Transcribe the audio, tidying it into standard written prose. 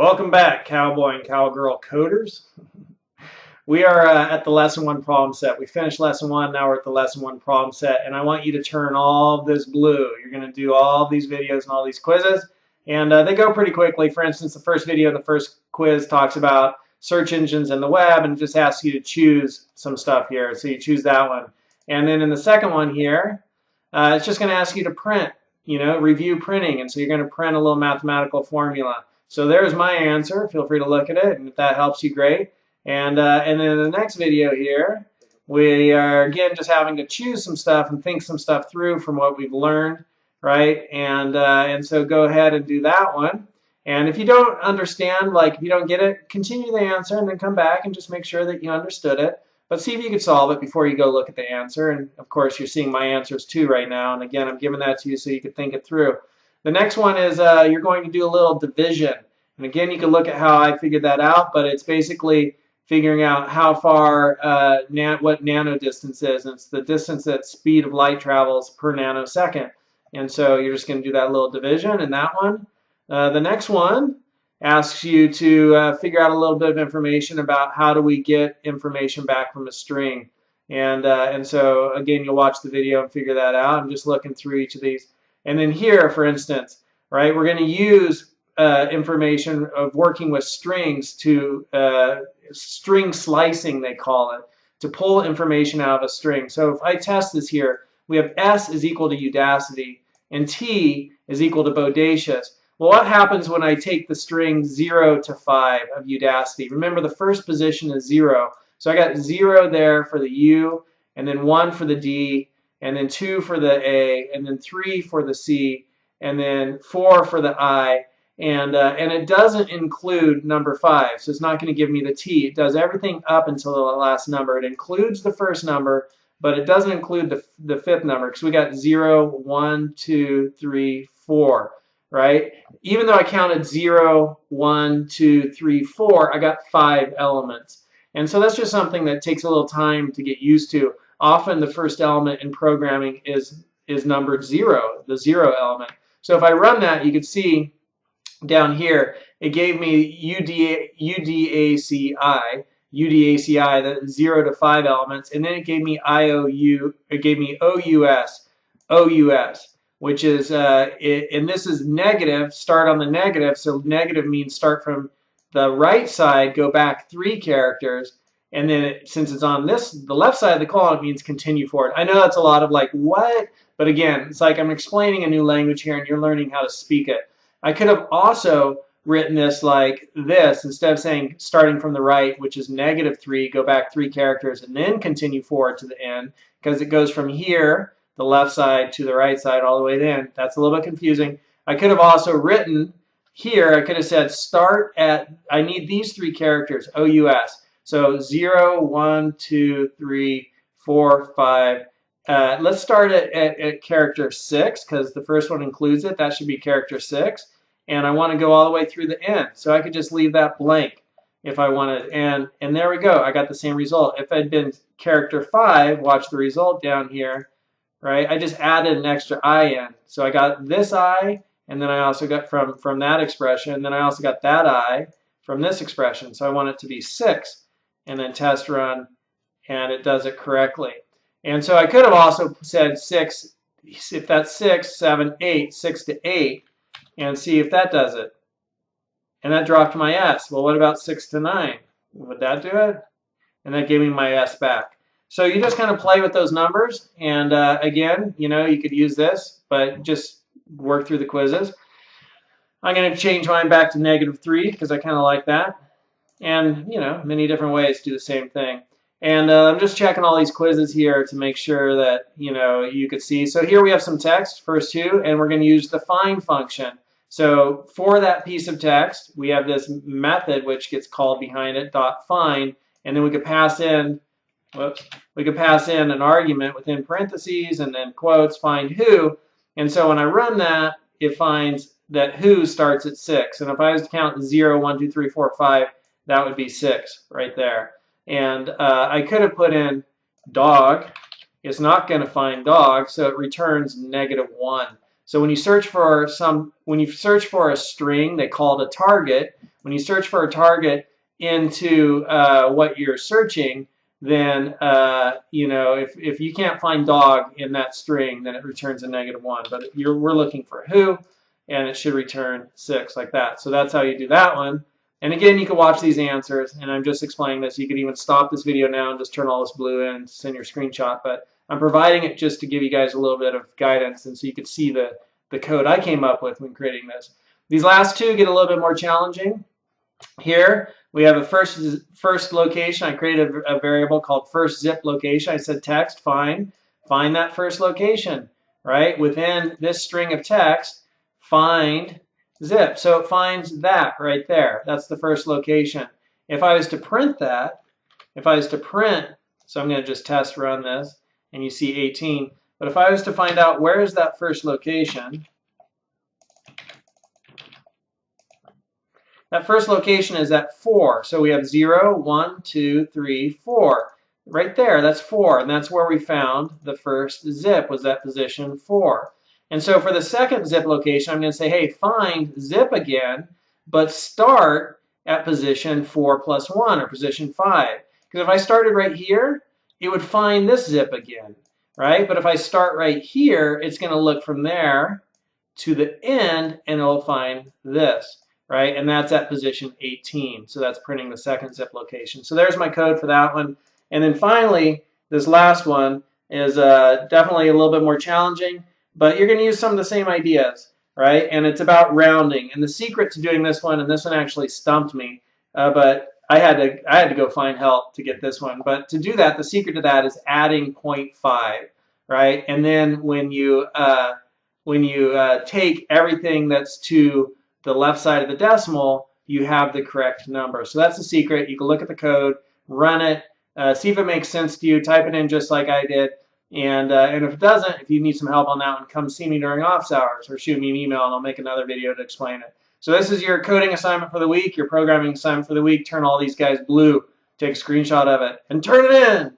Welcome back, cowboy and cowgirl coders. We are at the lesson one problem set. We finished lesson one, now we're at the lesson one problem set, and I want you to turn all of this blue. You're going to do all of these videos and all these quizzes, and they go pretty quickly. For instance, the first video and the first quiz talks about search engines and the web, and just asks you to choose some stuff here. So you choose that one. And then in the second one here, it's just going to ask you to print, review printing, and so you're going to print a little mathematical formula. So there's my answer. Feel free to look at it, and if that helps you, great. And then in the next video here, we are again just having to choose some stuff and think some stuff through from what we've learned, right? And so go ahead and do that one. And if you don't understand, like if you don't get it, continue the answer and then come back and just make sure that you understood it. But see if you can solve it before you go look at the answer. And of course, you're seeing my answers too right now. And again, I'm giving that to you so you can think it through. The next one is you're going to do a little division. And again, you can look at how I figured that out, but it's basically figuring out how far, what nano distance is. And it's the distance that speed of light travels per nanosecond. And so you're just going to do that little division in that one. The next one asks you to figure out a little bit of information about how do we get information back from a string. And so, again, you'll watch the video and figure that out. I'm just looking through each of these. And then here, for instance, right, we're going to use information of working with strings to string slicing, they call it, to pull information out of a string. So if I test this here, we have S is equal to Udacity and T is equal to Bodacious. Well, what happens when I take the string 0 to 5 of Udacity? Remember, the first position is 0. So I got 0 there for the U, and then 1 for the D, and then 2 for the A, and then 3 for the C, and then 4 for the I, and it doesn't include number 5, so it's not going to give me the T. It does everything up until the last number. It includes the first number, but it doesn't include the fifth number, because we got 0, 1, 2, 3, 4, right? Even though I counted 0, 1, 2, 3, 4, I got 5 elements. And so that's just something that takes a little time to get used to. Often the first element in programming is numbered 0, the 0 element. So if I run that, you can see down here, it gave me UDACI, the 0 to 5 elements, and then it gave me OUS, which is, and this is negative, start on the negative, so negative means start from the right side, go back 3 characters, and then since it's on the left side of the column, it means continue forward. I know that's a lot of like, what? But again, it's like I'm explaining a new language here and you're learning how to speak it. I could have also written this like this, instead of saying starting from the right, which is -3, go back 3 characters, and then continue forward to the end, because it goes from here, the left side, to the right side, all the way to the end. That's a little bit confusing. I could have also written here, I could have said start at, I need these 3 characters, OUS. So 0, 1, 2, 3, 4, 5. Let's start at character 6, because the first one includes it. That should be character 6. And I want to go all the way through the end. So I could just leave that blank if I wanted. And there we go. I got the same result. If it had been character 5, watch the result down here, right? I just added an extra I in. So I got this I, and then I also got from that expression, and then I also got that I from this expression. So I want it to be 6, and then test run, and it does it correctly. And so I could have also said 6, if that's 6, 7, 8, 6 to 8, and see if that does it. And that dropped my S. Well, what about 6 to 9? Would that do it? And that gave me my S back. So you just kind of play with those numbers, and again, you could use this, but just work through the quizzes. I'm going to change mine back to -3 because I kind of like that. And, many different ways to do the same thing. And I'm just checking all these quizzes here to make sure that, you could see. So here we have some text, first 2, and we're going to use the find function. So for that piece of text, we have this method which gets called behind it, .find, and then we could pass in, an argument within parentheses and then quotes, find who. And so when I run that, it finds that who starts at 6. And if I was to count 0, 1, 2, 3, 4, 5, that would be 6 right there. And I could have put in dog. It's not going to find dog, so it returns -1. So when you search for a string, they call it a target. When you search for a target into what you're searching, then if you can't find dog in that string, then it returns a -1. But we're looking for who, and it should return 6 like that. So that's how you do that one. And again, you can watch these answers, and I'm just explaining this. You could even stop this video now and just turn all this blue in and send your screenshot. But I'm providing it just to give you guys a little bit of guidance, and so you could see the code I came up with when creating this. These last two get a little bit more challenging. Here we have a first location. I created a variable called first zip location. I said text, find that first location, right? Within this string of text, find zip. So it finds that right there. That's the first location. If I was to print that, so I'm going to just test run this, and you see 18. But if I was to find out where is that first location, that first location is at 4. So we have 0, 1, 2, 3, 4. Right there, that's 4. And that's where we found the first zip, was at position 4. And so for the second zip location, I'm going to say, hey, find zip again, but start at position 4 plus 1, or position 5. Because if I started right here, it would find this zip again, right? But if I start right here, it's going to look from there to the end, and it'll find this, right? And that's at position 18. So that's printing the second zip location. So there's my code for that one. And then finally, this last one is definitely a little bit more challenging, but you're going to use some of the same ideas, right? And it's about rounding. And the secret to doing this one, and this one actually stumped me, but I had to go find help to get this one. But to do that, the secret to that is adding 0.5, right? And then when you take everything that's to the left side of the decimal, you have the correct number. So that's the secret. You can look at the code, run it, see if it makes sense to you, type it in just like I did. And if it doesn't, if you need some help on that one, come see me during office hours or shoot me an email and I'll make another video to explain it. So this is your coding assignment for the week, your programming assignment for the week. Turn all these guys blue, take a screenshot of it, and turn it in.